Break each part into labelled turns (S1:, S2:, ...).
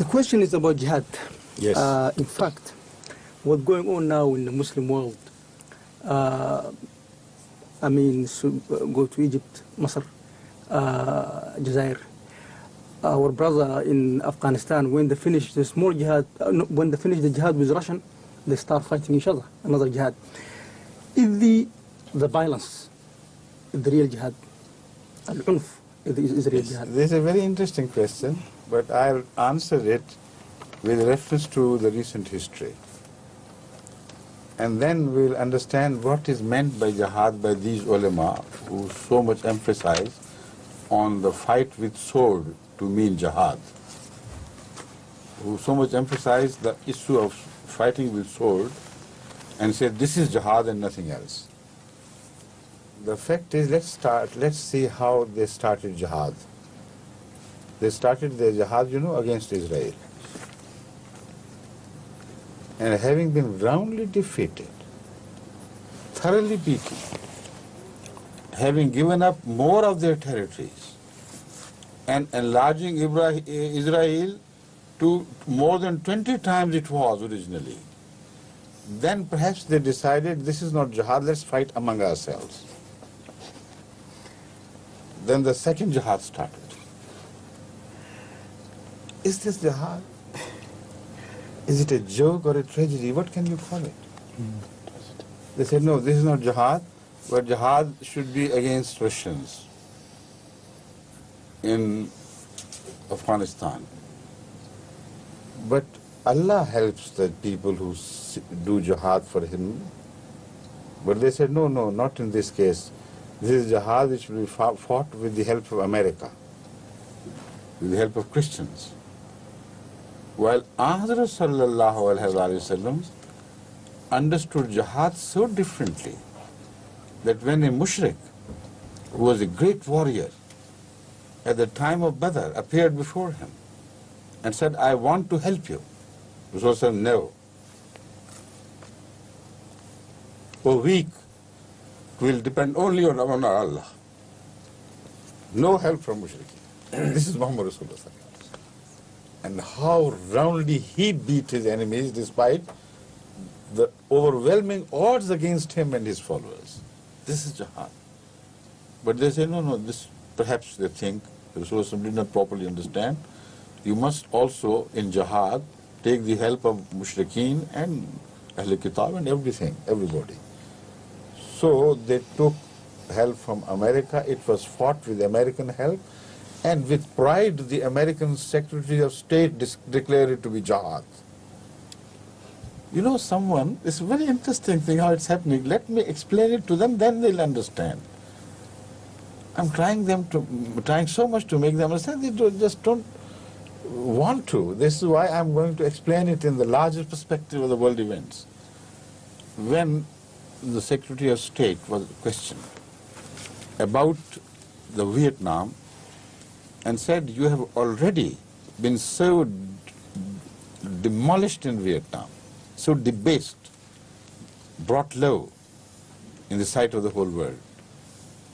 S1: The question is about jihad.
S2: Yes.
S1: In fact, what's going on now in the Muslim world, I mean, so go to Egypt, Masr, Jazair. Our brother in Afghanistan, when they finish the small jihad, when they finish the jihad with Russian, they start fighting each other, another jihad. Is the violence the real jihad? Al-unf is the real jihad?
S2: This is a very interesting question, but I'll answer it with reference to the recent history. And then we'll understand what is meant by jihad by these ulama who so much emphasize on the fight with sword to mean jihad, who so much emphasize the issue of fighting with sword and say this is jihad and nothing else. The fact is, let's see how they started jihad. They started their jihad, against Israel. And having been roundly defeated, thoroughly beaten, having given up more of their territories, and enlarging Israel to more than 20 times it was originally, then perhaps they decided this is not jihad, let's fight among ourselves. Then the second jihad started. Is this jihad? Is it a joke or a tragedy? What can you call it? They said, no, this is not jihad, but jihad should be against Russians in Afghanistan. But Allah helps the people who do jihad for Him. But they said, no, not in this case. This is jihad which will be fought with the help of America, with the help of Christians. While Hadhrat sallallahu alaihi wasallam understood jihad so differently that when a mushrik, who was a great warrior at the time of Badr, appeared before him and said, I want to help you, Rasul said, no. O weak, it will depend only on Allah. No help from mushrikeen. This is Muhammad Rasulullah. And how roundly he beat his enemies despite the overwhelming odds against him and his followers. This is jihad. But they say, no, this perhaps they think, Rasulullah did not properly understand, you must also in jihad take the help of mushrikeen and Ahl Kitab and everything, everybody. So they took help from America. It was fought with American help. And with pride, the American Secretary of State declared it to be jihad. It's a very interesting thing how it's happening. Let me explain it to them, then they'll understand. I'm trying so much to make them understand. They just don't want to. This is why I'm going to explain it in the larger perspective of the world events. When the Secretary of State was questioned about the Vietnam, and said, you have already been so demolished in Vietnam, so debased, brought low in the sight of the whole world.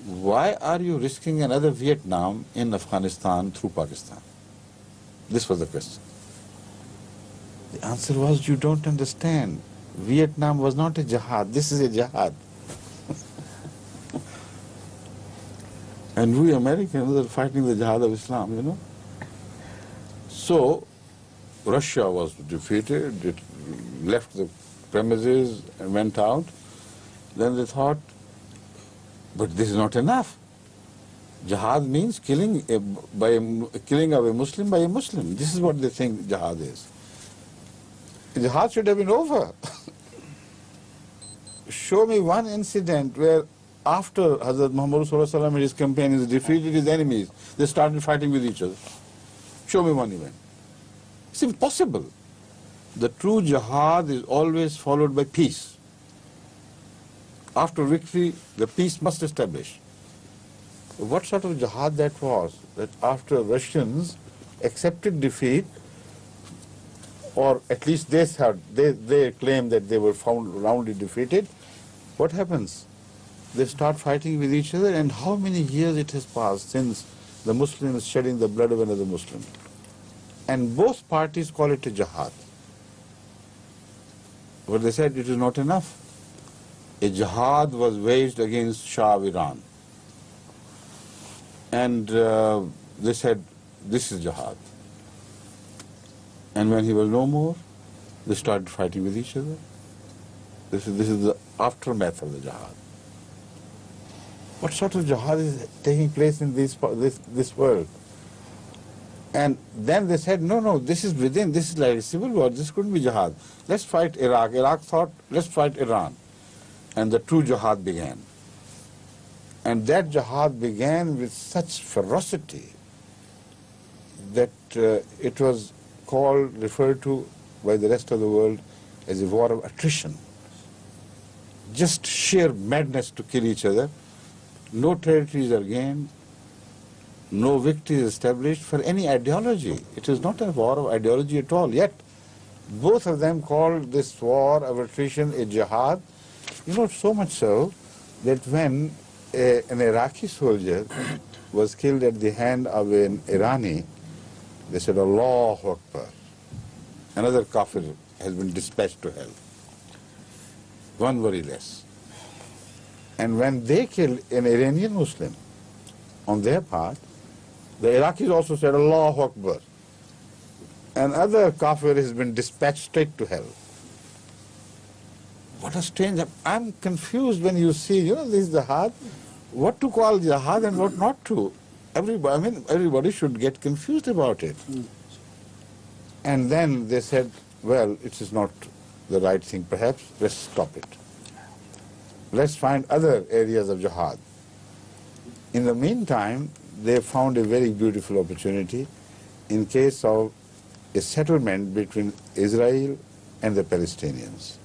S2: Why are you risking another Vietnam in Afghanistan through Pakistan? This was the question. The answer was, you don't understand. Vietnam was not a jihad. This is a jihad. And we Americans are fighting the jihad of Islam, So, Russia was defeated, it left the premises and went out. Then they thought, but this is not enough. Jihad means killing of a Muslim by a Muslim. This is what they think jihad is. Jihad should have been over. Show me one incident where after Hazrat Muhammad Rasulullah and his companions defeated his enemies, they started fighting with each other. Show me one event. It's impossible. The true jihad is always followed by peace. After victory, the peace must establish. What sort of jihad that was? That after Russians accepted defeat, or at least they claim that they were found roundly defeated, what happens? They start fighting with each other, and how many years it has passed since the Muslim is shedding the blood of another Muslim? And both parties call it a jihad. But they said it is not enough. A jihad was waged against Shah of Iran. And they said, this is jihad. And when he was no more, they started fighting with each other. This is the aftermath of the jihad. What sort of jihad is taking place in this world? And then they said, no, this is within, this is like a civil war, this couldn't be jihad. Let's fight Iraq. Iraq thought, let's fight Iran. And the true jihad began. And that jihad began with such ferocity that it was referred to by the rest of the world as a war of attrition. Just sheer madness to kill each other. No territories are gained. No victory is established for any ideology. It is not a war of ideology at all. Yet, both of them called this war of attrition a jihad. You know, so much so that when an Iraqi soldier was killed at the hand of an Irani, they said, Allahu Akbar. Another kafir has been dispatched to hell. One worry less. And when they killed an Iranian Muslim, on their part, the Iraqis also said, Allahu Akbar. Another kafir has been dispatched straight to hell. What a strange... I'm confused when you see, this jihad, what to call jihad and what not to. Everybody should get confused about it. And then they said, well, it is not the right thing perhaps, let's stop it. Let's find other areas of jihad. In the meantime, they found a very beautiful opportunity in case of a settlement between Israel and the Palestinians.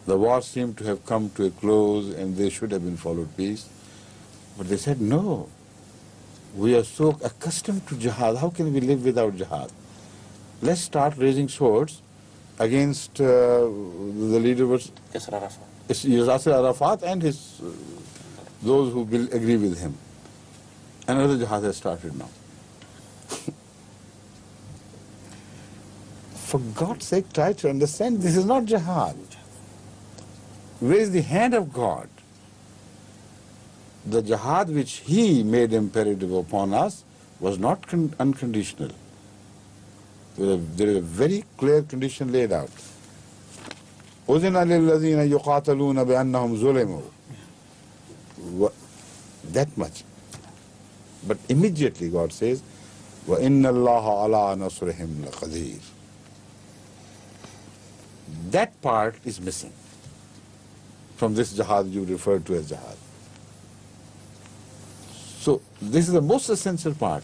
S2: The war seemed to have come to a close and there should have been followed peace. But they said, no, we are so accustomed to jihad, how can we live without jihad? Let's start raising swords against the leader was Yasser Arafat and those who will agree with him. Another jihad has started now. For God's sake, try to understand, this is not jihad. Where is the hand of God? The jihad which He made imperative upon us was not unconditional. There is a very clear condition laid out. أُذِنَ لِلَّذِينَ يُقَاتَلُونَ بِأَنَّهُمْ ظُلِمُوا. That much. But immediately God says, وَإِنَّ اللَّهَ عَلَىٰ نَصْرِهِمْ لَقَدِيرٌ. That part is missing from this jihad you refer to as jihad. So this is the most essential part.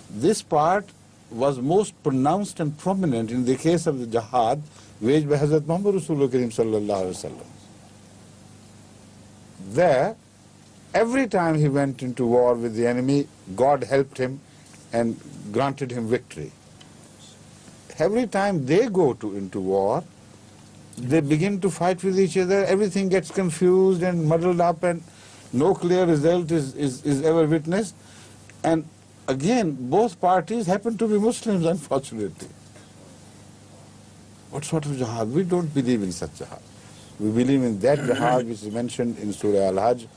S2: This part was most pronounced and prominent in the case of the jihad waged by Hadhrat Muhammad Rasulullah Kareem sallallahu alaihi wasallam. There, every time he went into war with the enemy, God helped him and granted him victory. Every time they go into war, they begin to fight with each other, everything gets confused and muddled up and no clear result is ever witnessed. And again, both parties happen to be Muslims, unfortunately. What sort of jihad? We don't believe in such jihad. We believe in that jihad which is mentioned in Surah Al-Hajj.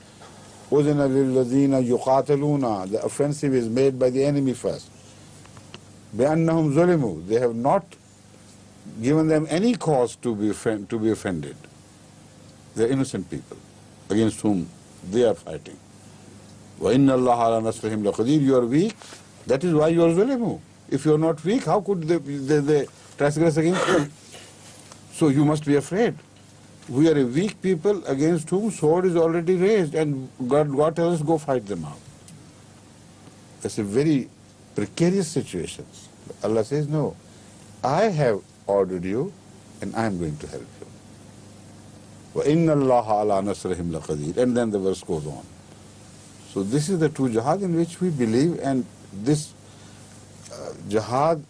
S2: أُذِنَ لِلَّذِينَ يُقَاتَلُونَ. The offensive is made by the enemy first. بِأَنَّهُمْ ظُلِمُوا. They have not given them any cause to be offended. They are innocent people against whom they are fighting. وَإِنَّ اللَّهَ عَلَى نَصْرِهِمْ لَقَدِيرٌ. You are weak, that is why you are ظُلِمُوا. If you are not weak, how could they transgress against you? So you must be afraid. We are a weak people against whom sword is already raised and God tells us go fight them out. That's a very precarious situation. Allah says, no, I have ordered you and I am going to help you. وَإِنَّ اللَّهَ عَلَى نَصْرِهِمْ لَقَدِيرٌ. And then the verse goes on. So this is the true jihad in which we believe, and this jihad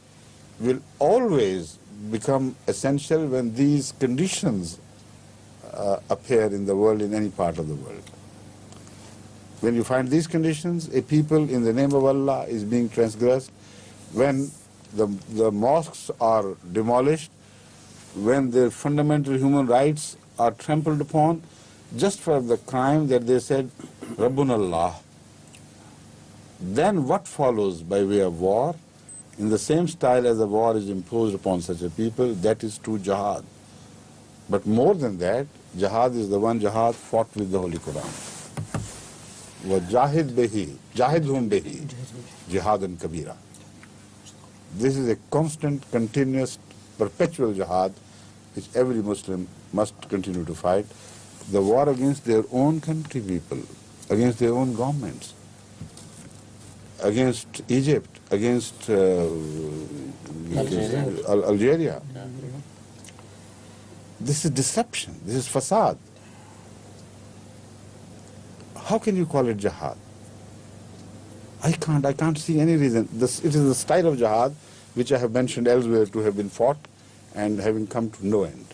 S2: will always become essential when these conditions appear in the world, in any part of the world. When you find these conditions, a people in the name of Allah is being transgressed, when the mosques are demolished, when their fundamental human rights are trampled upon, just for the crime that they said, Rabbun Allah. Then what follows by way of war, in the same style as the war is imposed upon such a people, that is true jihad. But more than that, jihad is the one jihad fought with the Holy Quran. وَجَاهِدْ بِهِ جَاهِدْهُمْ بِهِ جِهَادًا كَبِيرًا. This is a constant, continuous, perpetual jihad which every Muslim must continue to fight. The war against their own country people, against their own governments, against Egypt, against Algeria. This is deception, this is facade. How can you call it jihad? I can't see any reason. It is the style of jihad which I have mentioned elsewhere to have been fought and having come to no end.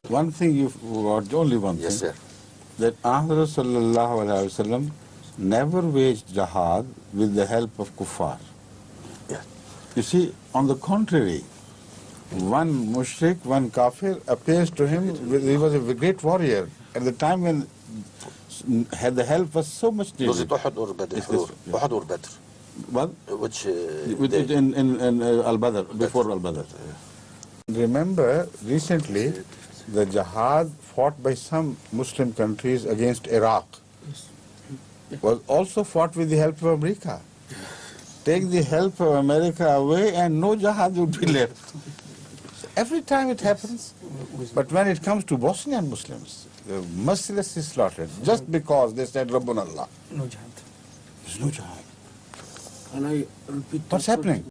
S2: One thing only one thing.
S3: Yes, sir.
S2: That Ahmad sallallahu alaihi wasallam never waged jihad with the help of kuffar.
S3: Yeah.
S2: You see, on the contrary, one mushrik, one kafir appears to him, he was a great warrior at the time when the help was so much needed.
S3: Was it Uhud or Badr? Uhud or Badr?
S2: What?
S3: Which
S2: In Al-Badr, before Al-Badr. Remember, recently, the jihad fought by some Muslim countries against Iraq was also fought with the help of America. Take the help of America away and no jihad would be left. Every time it happens, but when it comes to Bosnian Muslims, they're mercilessly slaughtered just because they said Rabbun Allah.
S1: No jihad.
S2: There's no jihad.
S4: And I repeat.
S2: What's happening?